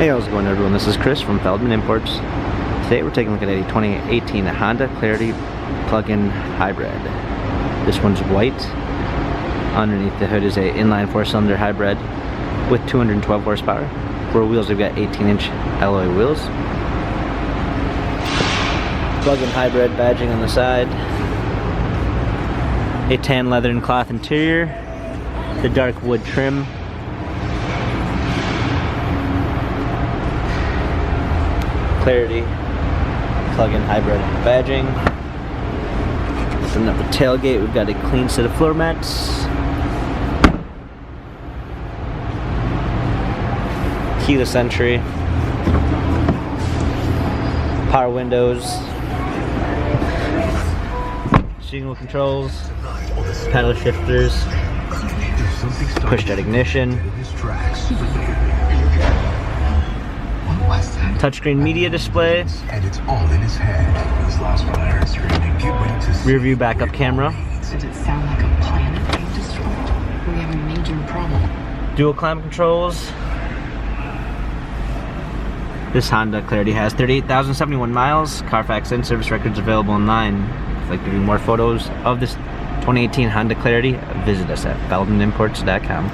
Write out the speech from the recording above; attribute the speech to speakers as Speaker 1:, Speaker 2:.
Speaker 1: Hey, how's it going everyone? This is Chris from Feldmann Imports. Today we're taking a look at a 2018 Honda Clarity plug-in hybrid. This one's white. Underneath the hood is a inline 4-cylinder hybrid with 212 horsepower. For wheels, we've got 18-inch alloy wheels. Plug-in hybrid badging on the side. A tan leather and cloth interior. The dark wood trim. Clarity plug-in hybrid badging. Open up the tailgate, we've got a clean set of floor mats. Keyless entry. Power windows. Steering wheel controls. Paddle shifters. Push start ignition. Touchscreen media display.
Speaker 2: And it's all in his head. This last one I heard screaming, "Get ready to see."
Speaker 1: Rear view backup camera.
Speaker 3: Does it sound like a planet being destroyed? We have a major problem.
Speaker 1: Dual climate controls. This Honda Clarity has 38,071 miles. Carfax and service records available online. If you'd like to view more photos of this 2018 Honda Clarity, visit us at feldmannimports.com.